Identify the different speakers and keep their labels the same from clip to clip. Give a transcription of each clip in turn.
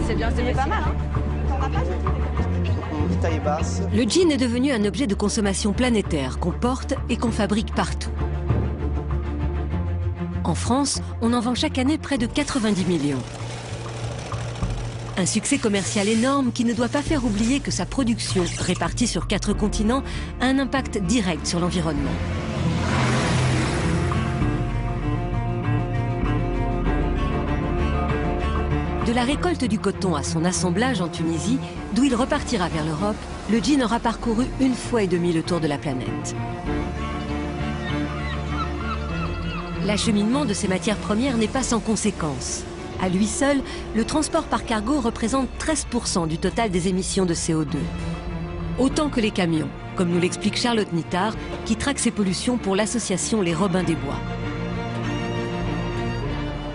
Speaker 1: C'est bien, c'est pas mal. Hein. T'en as pas du tout.
Speaker 2: Taille basse.
Speaker 3: Le jean est devenu un objet de consommation planétaire qu'on porte et qu'on fabrique partout. En France, on en vend chaque année près de 90 millions. Un succès commercial énorme qui ne doit pas faire oublier que sa production, répartie sur 4 continents, a un impact direct sur l'environnement. De la récolte du coton à son assemblage en Tunisie, d'où il repartira vers l'Europe, le jean aura parcouru 1,5 fois le tour de la planète. L'acheminement de ces matières premières n'est pas sans conséquences. À lui seul, le transport par cargo représente 13% du total des émissions de CO2. Autant que les camions, comme nous l'explique Charlotte Nittard, qui traque ces pollutions pour l'association Les Robins des Bois.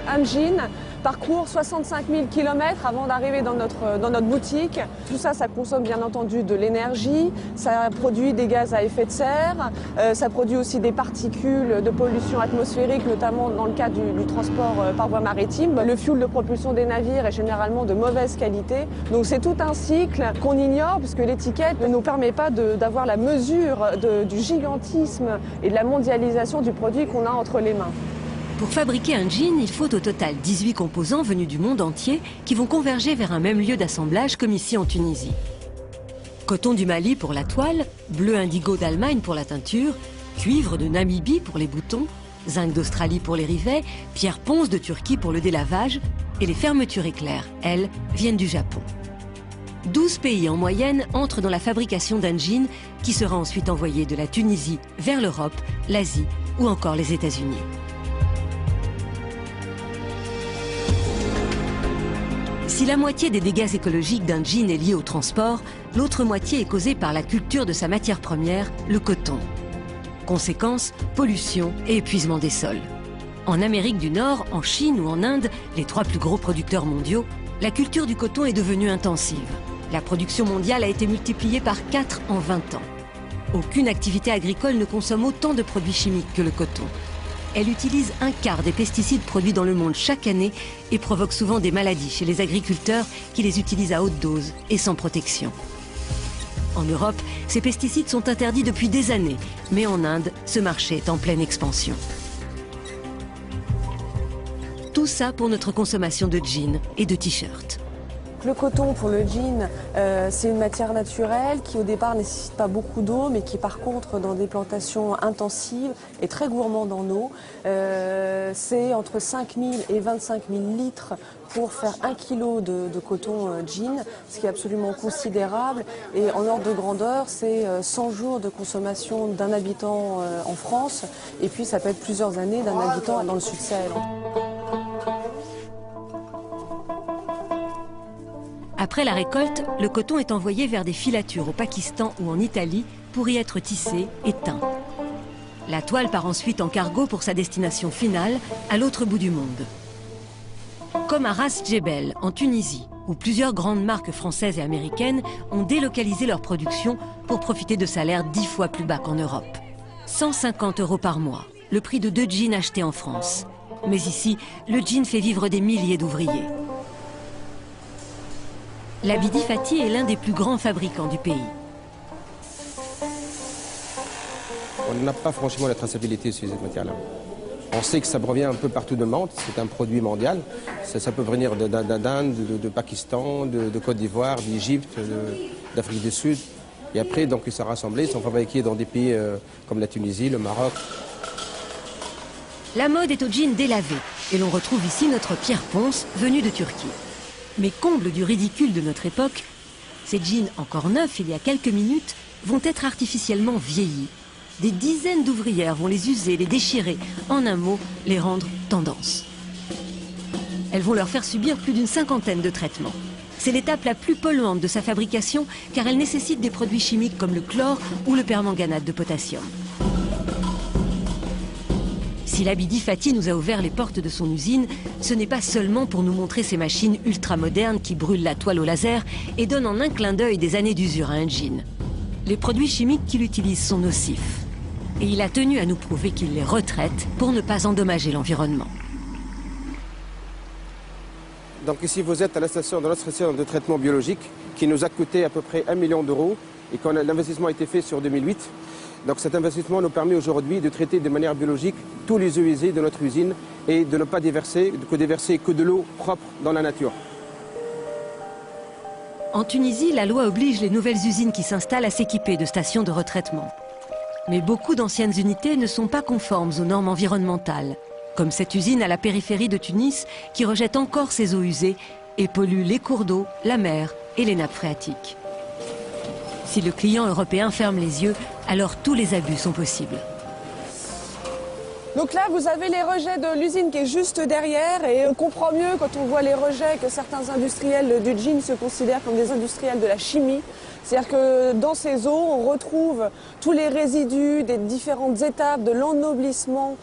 Speaker 4: Un jean parcourt 65 000 km avant d'arriver dans notre boutique. Tout ça, ça consomme bien entendu de l'énergie, ça produit des gaz à effet de serre, ça produit aussi des particules de pollution atmosphérique, notamment dans le cas du transport par voie maritime. Le fuel de propulsion des navires est généralement de mauvaise qualité. Donc c'est tout un cycle qu'on ignore puisque l'étiquette ne nous permet pas d'avoir la mesure du gigantisme et de la mondialisation du produit qu'on a entre les mains.
Speaker 3: Pour fabriquer un jean, il faut au total 18 composants venus du monde entier qui vont converger vers un même lieu d'assemblage comme ici en Tunisie. Coton du Mali pour la toile, bleu indigo d'Allemagne pour la teinture, cuivre de Namibie pour les boutons, zinc d'Australie pour les rivets, pierre ponce de Turquie pour le délavage et les fermetures éclairs, elles, viennent du Japon. 12 pays en moyenne entrent dans la fabrication d'un jean qui sera ensuite envoyé de la Tunisie vers l'Europe, l'Asie ou encore les États-Unis. Si la moitié des dégâts écologiques d'un jean est liée au transport, l'autre moitié est causée par la culture de sa matière première, le coton. Conséquence, pollution et épuisement des sols. En Amérique du Nord, en Chine ou en Inde, les 3 plus gros producteurs mondiaux, la culture du coton est devenue intensive. La production mondiale a été multipliée par 4 en 20 ans. Aucune activité agricole ne consomme autant de produits chimiques que le coton. Elle utilise 1/4 des pesticides produits dans le monde chaque année et provoque souvent des maladies chez les agriculteurs qui les utilisent à haute dose et sans protection. En Europe, ces pesticides sont interdits depuis des années, mais en Inde, ce marché est en pleine expansion. Tout ça pour notre consommation de jeans et de t-shirts.
Speaker 4: Le coton pour le jean, c'est une matière naturelle qui au départ ne nécessite pas beaucoup d'eau, mais qui par contre dans des plantations intensives est très gourmande en eau. C'est entre 5 000 et 25 000 litres pour faire 1 kg de coton jean, ce qui est absolument considérable. Et en ordre de grandeur, c'est 100 jours de consommation d'un habitant en France, et puis ça peut être plusieurs années d'un habitant dans le Sud-Sahel.
Speaker 3: Après la récolte, le coton est envoyé vers des filatures au Pakistan ou en Italie pour y être tissé et teint. La toile part ensuite en cargo pour sa destination finale, à l'autre bout du monde. Comme à Ras Jebel, en Tunisie, où plusieurs grandes marques françaises et américaines ont délocalisé leur production pour profiter de salaires 10 fois plus bas qu'en Europe. 150 € par mois, le prix de 2 jeans achetés en France. Mais ici, le jean fait vivre des milliers d'ouvriers. L'Abidi Fati est l'un des plus grands fabricants du pays.
Speaker 5: On n'a pas franchement la traçabilité sur cette matière-là. On sait que ça provient un peu partout de monde, c'est un produit mondial. Ça peut venir d'Inde, de Pakistan, de Côte d'Ivoire, d'Égypte, d'Afrique du Sud. Et après, donc, ils sont rassemblés, ils sont fabriqués dans des pays comme la Tunisie, le Maroc.
Speaker 3: La mode est au jean délavé et l'on retrouve ici notre Pierre Ponce, venu de Turquie. Mais comble du ridicule de notre époque, ces jeans encore neufs il y a quelques minutes vont être artificiellement vieillis. Des dizaines d'ouvrières vont les user, les déchirer, en un mot, les rendre tendance. Elles vont leur faire subir plus d'une 50aine de traitements. C'est l'étape la plus polluante de sa fabrication car elle nécessite des produits chimiques comme le chlore ou le permanganate de potassium. Si l'Abidi Fati nous a ouvert les portes de son usine, ce n'est pas seulement pour nous montrer ces machines ultramodernes qui brûlent la toile au laser et donnent en un clin d'œil des années d'usure à un jean. Les produits chimiques qu'il utilise sont nocifs. Et il a tenu à nous prouver qu'il les retraite pour ne pas endommager l'environnement.
Speaker 5: Donc ici vous êtes à de notre station de traitement biologique qui nous a coûté à peu près 1 million d'euros et l'investissement a été fait sur 2008. Donc cet investissement nous permet aujourd'hui de traiter de manière biologique tous les eaux usées de notre usine et de ne pas déverser que de l'eau propre dans la nature.
Speaker 3: En Tunisie, la loi oblige les nouvelles usines qui s'installent à s'équiper de stations de retraitement. Mais beaucoup d'anciennes unités ne sont pas conformes aux normes environnementales, comme cette usine à la périphérie de Tunis qui rejette encore ses eaux usées et pollue les cours d'eau, la mer et les nappes phréatiques. Si le client européen ferme les yeux, alors tous les abus sont possibles.
Speaker 4: Donc là, vous avez les rejets de l'usine qui est juste derrière et on comprend mieux quand on voit les rejets que certains industriels du jean se considèrent comme des industriels de la chimie. C'est-à-dire que dans ces eaux, on retrouve tous les résidus des différentes étapes de l'ennoblissement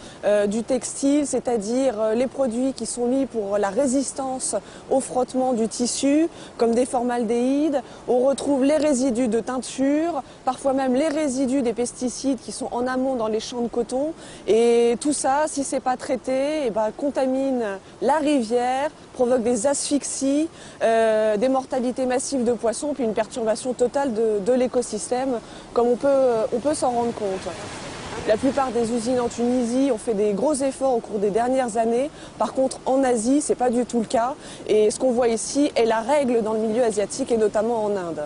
Speaker 4: du textile, c'est-à-dire les produits qui sont mis pour la résistance au frottement du tissu, comme des formaldéhydes. On retrouve les résidus de teinture, parfois même les résidus des pesticides qui sont en amont dans les champs de coton. Et tout ça, si c'est pas traité, eh ben, contamine la rivière, provoque des asphyxies, des mortalités massives de poissons, puis une perturbation totale de l'écosystème, comme on peut s'en rendre compte. La plupart des usines en Tunisie ont fait des gros efforts au cours des dernières années. Par contre, en Asie, c'est pas du tout le cas. Et ce qu'on voit ici est la règle dans le milieu asiatique et notamment en Inde.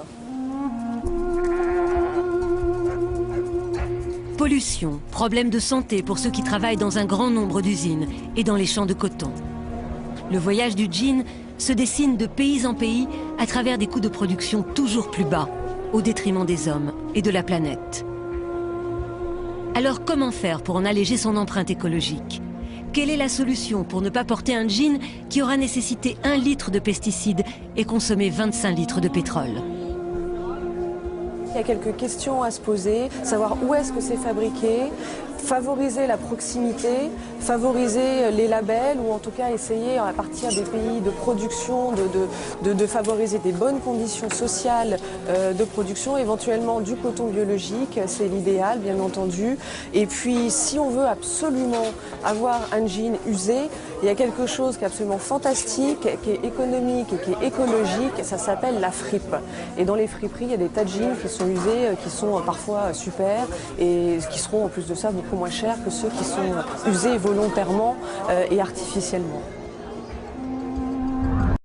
Speaker 3: Pollution, problèmes de santé pour ceux qui travaillent dans un grand nombre d'usines et dans les champs de coton. Le voyage du jean se dessine de pays en pays à travers des coûts de production toujours plus bas, au détriment des hommes et de la planète. Alors comment faire pour en alléger son empreinte écologique? Quelle est la solution pour ne pas porter un jean qui aura nécessité 1 litre de pesticides et consommé 25 litres de pétrole?
Speaker 4: Il y a quelques questions à se poser, savoir où est-ce que c'est fabriqué, favoriser la proximité, favoriser les labels ou en tout cas essayer à partir des pays de production de favoriser des bonnes conditions sociales de production, éventuellement du coton biologique, c'est l'idéal bien entendu. Et puis si on veut absolument avoir un jean usé, il y a quelque chose qui est absolument fantastique, qui est économique et qui est écologique, ça s'appelle la fripe. Et dans les friperies, il y a des tas de jeans qui sont usés, qui sont parfois super et qui seront en plus de ça beaucoup moins chers que ceux qui sont usés volontairement et artificiellement.